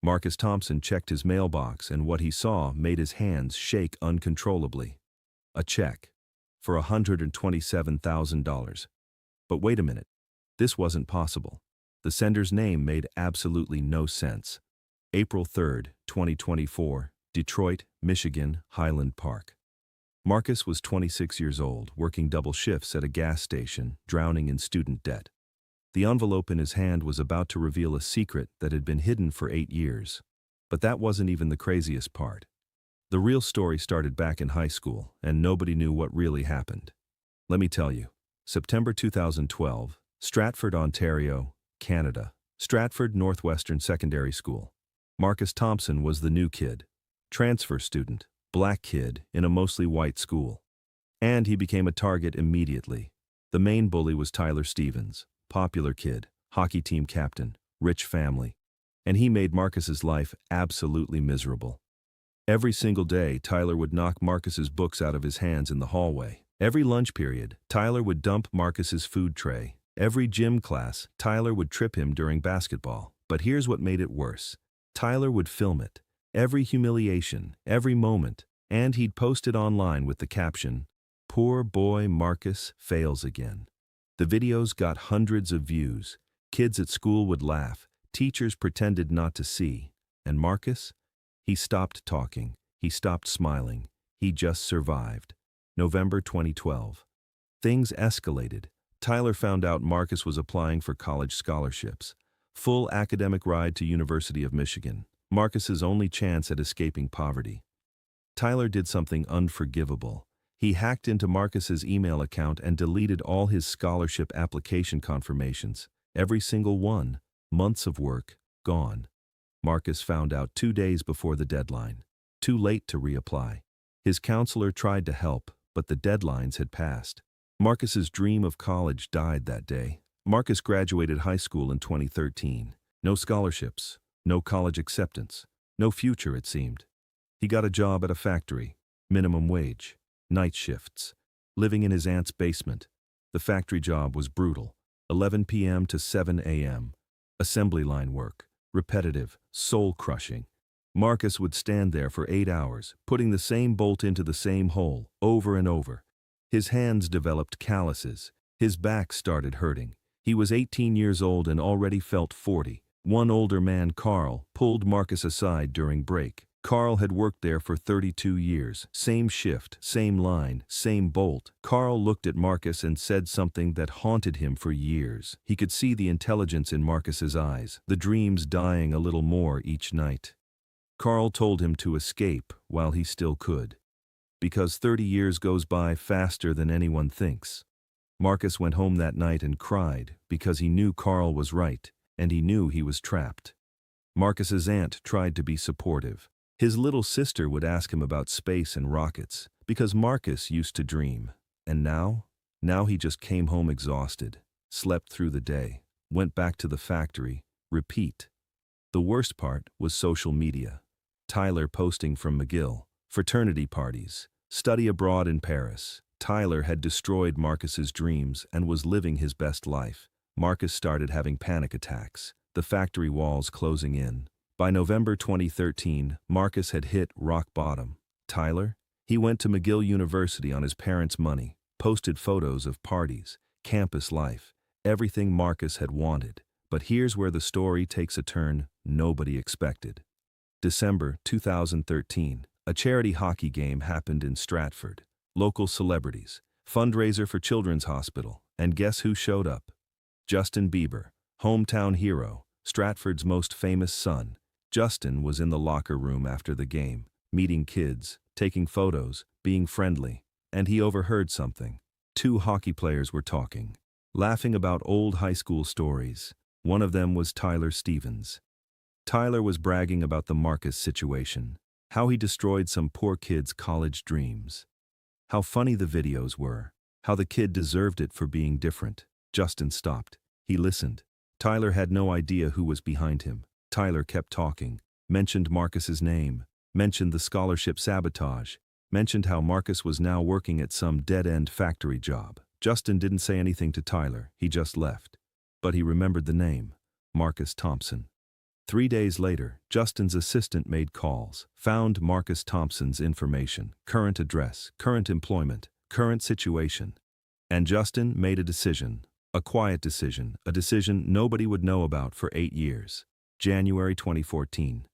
Marcus Thompson checked his mailbox, and what he saw made his hands shake uncontrollably. A check for $127,000. But wait a minute. This wasn't possible. The sender's name made absolutely no sense. April 3, 2024, Detroit, Michigan, Highland Park. Marcus was 26 years old, working double shifts at a gas station, drowning in student debt. The envelope in his hand was about to reveal a secret that had been hidden for 8 years. But that wasn't even the craziest part. The real story started back in high school, and nobody knew what really happened. Let me tell you. September 2012, Stratford, Ontario, Canada. Stratford Northwestern Secondary School. Marcus Thompson was the new kid. Transfer student, black kid in a mostly white school. And he became a target immediately. The main bully was Tyler Stevens, popular kid, hockey team captain, rich family. And he made Marcus's life absolutely miserable. Every single day, Tyler would knock Marcus's books out of his hands in the hallway. Every lunch period, Tyler would dump Marcus's food tray. Every gym class, Tyler would trip him during basketball. But here's what made it worse. Tyler would film it. Every humiliation, every moment, and he'd post it online with the caption, "Poor boy Marcus fails again." The videos got hundreds of views. Kids at school would laugh. Teachers pretended not to see. And Marcus? He stopped talking. He stopped smiling. He just survived. November 2012. Things escalated. Tyler found out Marcus was applying for college scholarships. Full academic ride to University of Michigan. Marcus's only chance at escaping poverty. Tyler did something unforgivable. He hacked into Marcus's email account and deleted all his scholarship application confirmations. Every single one. Months of work, gone. Marcus found out 2 days before the deadline. Too late to reapply. His counselor tried to help, but the deadlines had passed. Marcus's dream of college died that day. Marcus graduated high school in 2013. No scholarships, no college acceptance, no future, it seemed. He got a job at a factory, minimum wage, night shifts, living in his aunt's basement. The factory job was brutal, 11 p.m. to 7 a.m. Assembly line work, repetitive, soul-crushing. Marcus would stand there for 8 hours, putting the same bolt into the same hole, over and over. His hands developed calluses. His back started hurting. He was 18 years old and already felt 40. One older man, Carl, pulled Marcus aside during break. Carl had worked there for 32 years. Same shift, same line, same bolt. Carl looked at Marcus and said something that haunted him for years. He could see the intelligence in Marcus's eyes, the dreams dying a little more each night. Carl told him to escape while he still could. Because 30 years goes by faster than anyone thinks. Marcus went home that night and cried because he knew Carl was right, and he knew he was trapped. Marcus's aunt tried to be supportive. His little sister would ask him about space and rockets, because Marcus used to dream. And now he just came home exhausted, slept through the day, went back to the factory, repeat. The worst part was social media. Tyler posting from McGill, fraternity parties, study abroad in Paris. Tyler had destroyed Marcus's dreams and was living his best life. Marcus started having panic attacks, the factory walls closing in. By November 2013, Marcus had hit rock bottom. Tyler? He went to McGill University on his parents' money, posted photos of parties, campus life, everything Marcus had wanted. But here's where the story takes a turn nobody expected. December 2013, a charity hockey game happened in Stratford. Local celebrities, fundraiser for Children's Hospital, and guess who showed up? Justin Bieber, hometown hero, Stratford's most famous son. Justin was in the locker room after the game, meeting kids, taking photos, being friendly, and he overheard something. 2 hockey players were talking, laughing about old high school stories. One of them was Tyler Stevens. Tyler was bragging about the Marcus situation, how he destroyed some poor kid's college dreams. How funny the videos were, how the kid deserved it for being different. Justin stopped. He listened. Tyler had no idea who was behind him. Tyler kept talking, mentioned Marcus's name, mentioned the scholarship sabotage, mentioned how Marcus was now working at some dead-end factory job. Justin didn't say anything to Tyler, he just left. But he remembered the name, Marcus Thompson. 3 days later, Justin's assistant made calls, found Marcus Thompson's information, current address, current employment, current situation. And Justin made a decision, a quiet decision, a decision nobody would know about for 8 years. January 2014.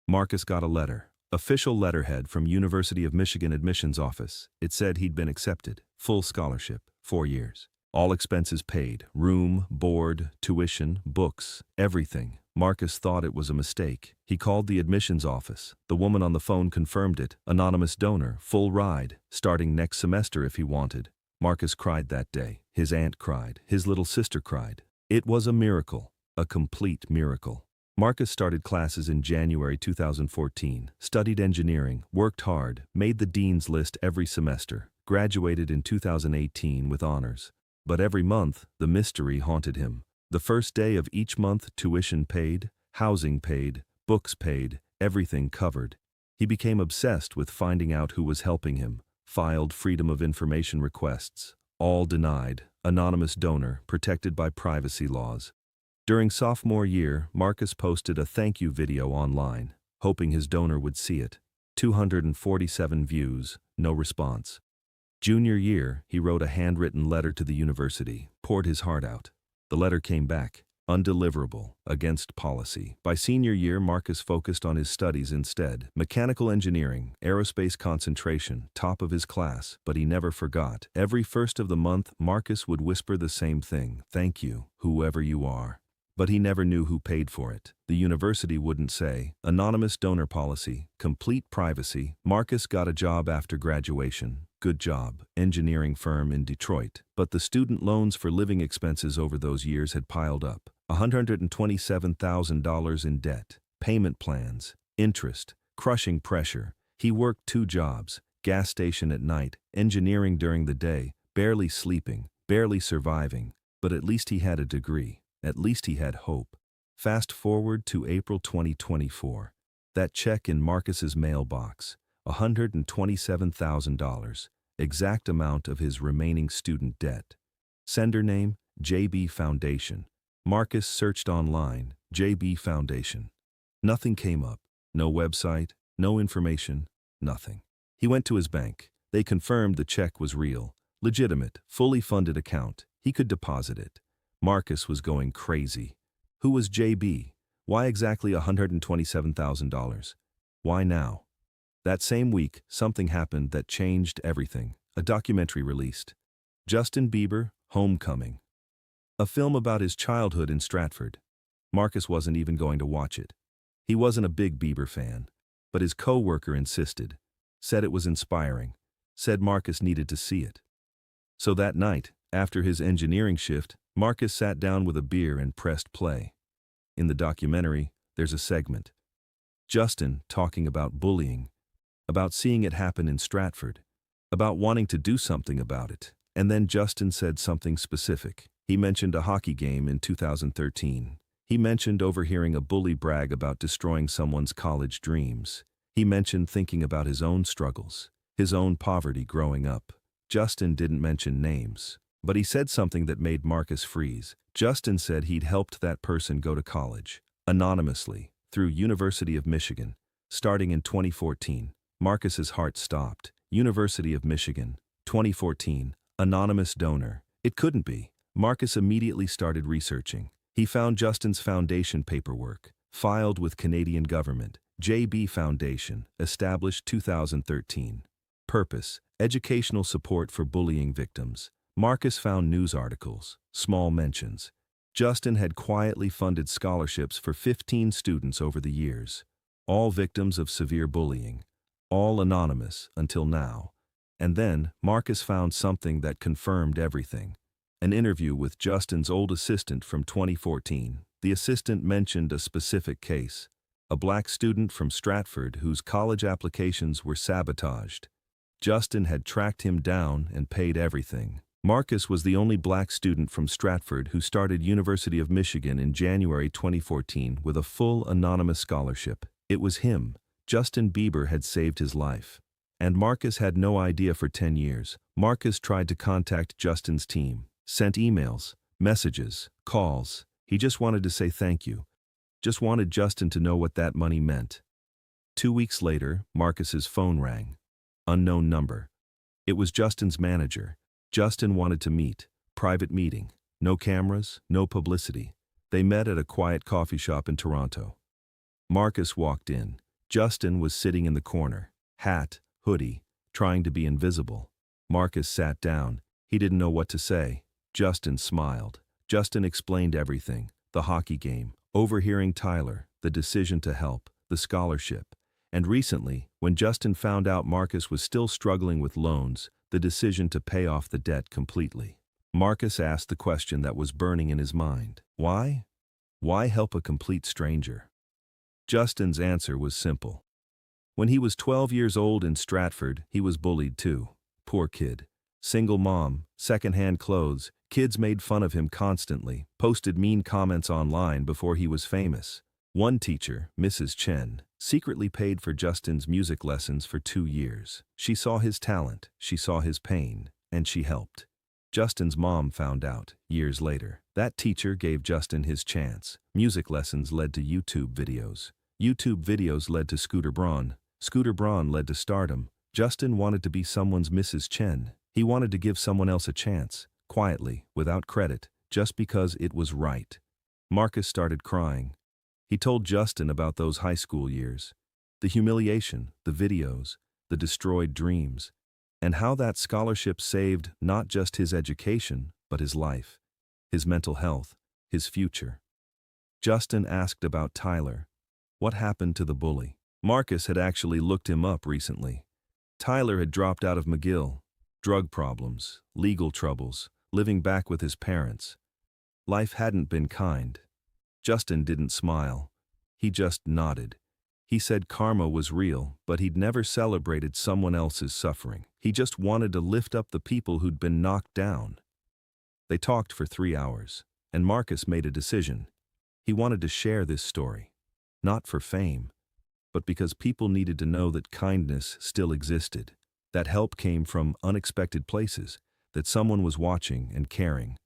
Marcus got a letter, official letterhead from University of Michigan admissions office. It said he'd been accepted, full scholarship, 4 years. All expenses paid, room, board, tuition, books, everything. Marcus thought it was a mistake. He called the admissions office. The woman on the phone confirmed it. Anonymous donor, full ride, starting next semester if he wanted. Marcus cried that day. His aunt cried. His little sister cried. It was a miracle, a complete miracle. Marcus started classes in January 2014, studied engineering, worked hard, made the dean's list every semester, graduated in 2018 with honors. But every month, the mystery haunted him. The first day of each month, tuition paid, housing paid, books paid, everything covered. He became obsessed with finding out who was helping him, filed Freedom of Information requests, all denied, anonymous donor, protected by privacy laws. During sophomore year, Marcus posted a thank you video online, hoping his donor would see it. 247 views, no response. Junior year, he wrote a handwritten letter to the university, poured his heart out. The letter came back, undeliverable, against policy. By senior year, Marcus focused on his studies instead. Mechanical engineering, aerospace concentration, top of his class, but he never forgot. Every first of the month, Marcus would whisper the same thing, thank you, whoever you are. But he never knew who paid for it. The university wouldn't say. Anonymous donor policy, complete privacy. Marcus got a job after graduation. Good job, engineering firm in Detroit. But the student loans for living expenses over those years had piled up. $127,000 in debt, payment plans, interest, crushing pressure. He worked 2 jobs, gas station at night, engineering during the day, barely sleeping, barely surviving. But at least he had a degree. At least he had hope. Fast forward to April 2024. That check in Marcus's mailbox, $127,000, exact amount of his remaining student debt. Sender name, JB Foundation. Marcus searched online, JB Foundation. Nothing came up. No website, no information, nothing. He went to his bank. They confirmed the check was real, legitimate, fully funded account. He could deposit it. Marcus was going crazy. Who was JB? Why exactly $127,000? Why now? That same week, something happened that changed everything. A documentary released. Justin Bieber, Homecoming. A film about his childhood in Stratford. Marcus wasn't even going to watch it. He wasn't a big Bieber fan, but his co-worker insisted, said it was inspiring, said Marcus needed to see it. So that night, after his engineering shift, Marcus sat down with a beer and pressed play. In the documentary, there's a segment. Justin talking about bullying, about seeing it happen in Stratford, about wanting to do something about it. And then Justin said something specific. He mentioned a hockey game in 2013. He mentioned overhearing a bully brag about destroying someone's college dreams. He mentioned thinking about his own struggles, his own poverty growing up. Justin didn't mention names, but he said something that made Marcus freeze. Justin said he'd helped that person go to college, anonymously, through University of Michigan, starting in 2014. Marcus's heart stopped. University of Michigan, 2014, anonymous donor. It couldn't be. Marcus immediately started researching. He found Justin's foundation paperwork, filed with Canadian government. JB Foundation, established 2013. Purpose, educational support for bullying victims. Marcus found news articles, small mentions. Justin had quietly funded scholarships for 15 students over the years, all victims of severe bullying, all anonymous until now. And then Marcus found something that confirmed everything. An interview with Justin's old assistant from 2014. The assistant mentioned a specific case, a black student from Stratford whose college applications were sabotaged. Justin had tracked him down and paid everything. Marcus was the only black student from Stratford who started University of Michigan in January 2014 with a full anonymous scholarship. It was him. Justin Bieber had saved his life. And Marcus had no idea for 10 years. Marcus tried to contact Justin's team, sent emails, messages, calls. He just wanted to say thank you. just wanted Justin to know what that money meant. 2 weeks later, Marcus's phone rang. Unknown number. It was Justin's manager. Justin wanted to meet. Private meeting. No cameras, no publicity. They met at a quiet coffee shop in Toronto. Marcus walked in. Justin was sitting in the corner. Hat, hoodie, trying to be invisible. Marcus sat down. He didn't know what to say. Justin smiled. Justin explained everything. The hockey game, overhearing Tyler, the decision to help, the scholarship. And recently, when Justin found out Marcus was still struggling with loans, the decision to pay off the debt completely. Marcus asked the question that was burning in his mind. Why? Why help a complete stranger? Justin's answer was simple. When he was 12 years old in Stratford, he was bullied too. Poor kid. Single mom, second-hand clothes, kids made fun of him constantly, posted mean comments online before he was famous. One teacher, Mrs. Chen, secretly paid for Justin's music lessons for 2 years. She saw his talent, she saw his pain, and she helped. Justin's mom found out, years later. That teacher gave Justin his chance. Music lessons led to YouTube videos. YouTube videos led to Scooter Braun. Scooter Braun led to stardom. Justin wanted to be someone's Mrs. Chen. He wanted to give someone else a chance, quietly, without credit, just because it was right. Marcus started crying. He told Justin about those high school years. The humiliation, the videos, the destroyed dreams, and how that scholarship saved not just his education, but his life, his mental health, his future. Justin asked about Tyler. What happened to the bully? Marcus had actually looked him up recently. Tyler had dropped out of McGill. Drug problems, legal troubles, living back with his parents. Life hadn't been kind. Justin didn't smile. He just nodded. He said karma was real, but he'd never celebrated someone else's suffering. He just wanted to lift up the people who'd been knocked down. They talked for 3 hours, and Marcus made a decision. He wanted to share this story. Not for fame, but because people needed to know that kindness still existed. That help came from unexpected places, that someone was watching and caring.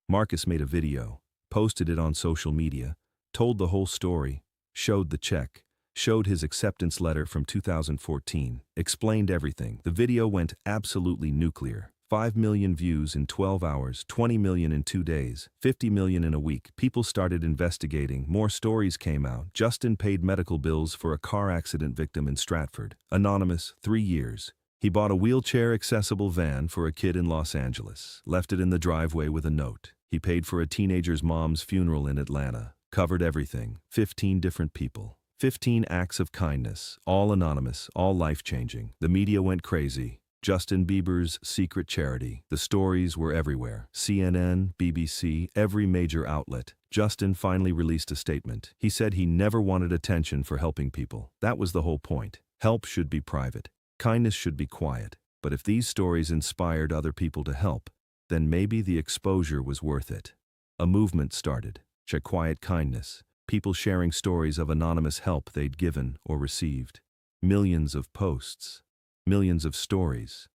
Marcus made a video, posted it on social media, told the whole story, showed the check, showed his acceptance letter from 2014, explained everything. The video went absolutely nuclear. 5 million views in 12 hours, 20 million in 2 days, 50 million in a week. People started investigating, more stories came out. Justin paid medical bills for a car accident victim in Stratford. Anonymous, 3 years. He bought a wheelchair-accessible van for a kid in Los Angeles, left it in the driveway with a note. He paid for a teenager's mom's funeral in Atlanta, covered everything, 15 different people. 15 acts of kindness, all anonymous, all life-changing. The media went crazy. Justin Bieber's secret charity. The stories were everywhere. CNN, BBC, every major outlet. Justin finally released a statement. He said he never wanted attention for helping people. That was the whole point. Help should be private. Kindness should be quiet. But if these stories inspired other people to help, then maybe the exposure was worth it. A movement started. Quiet kindness. People sharing stories of anonymous help they'd given or received. Millions of posts. Millions of stories.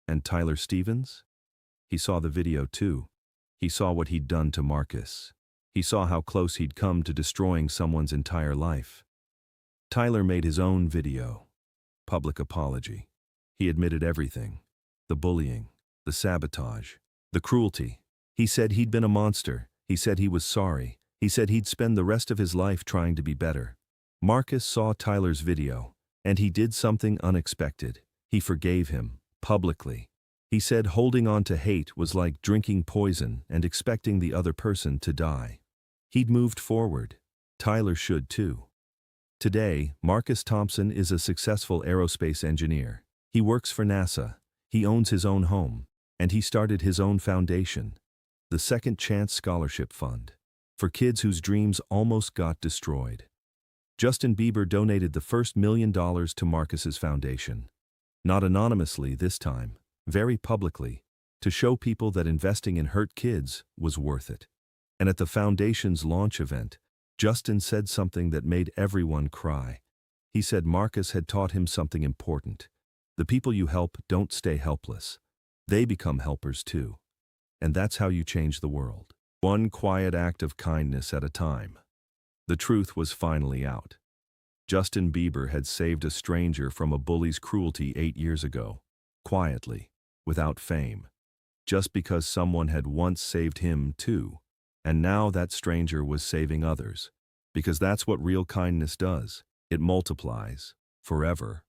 And Tyler Stevens? He saw the video too. He saw what he'd done to Marcus. He saw how close he'd come to destroying someone's entire life. Tyler made his own video. Public apology. He admitted everything. The bullying, the sabotage, the cruelty. He said he'd been a monster. He said he was sorry. He said he'd spend the rest of his life trying to be better. Marcus saw Tyler's video, and he did something unexpected. He forgave him, publicly. He said holding on to hate was like drinking poison and expecting the other person to die. He'd moved forward. Tyler should too. Today, Marcus Thompson is a successful aerospace engineer. He works for NASA. He owns his own home. And he started his own foundation, the Second Chance Scholarship Fund, for kids whose dreams almost got destroyed. Justin Bieber donated the first $1 million to Marcus's foundation. Not anonymously this time, very publicly, to show people that investing in hurt kids was worth it. And at the foundation's launch event, Justin said something that made everyone cry. He said Marcus had taught him something important. The people you help don't stay helpless. They become helpers too. And that's how you change the world. One quiet act of kindness at a time. The truth was finally out. Justin Bieber had saved a stranger from a bully's cruelty 8 years ago, quietly, without fame, just because someone had once saved him too, and now that stranger was saving others, because that's what real kindness does. It multiplies, forever.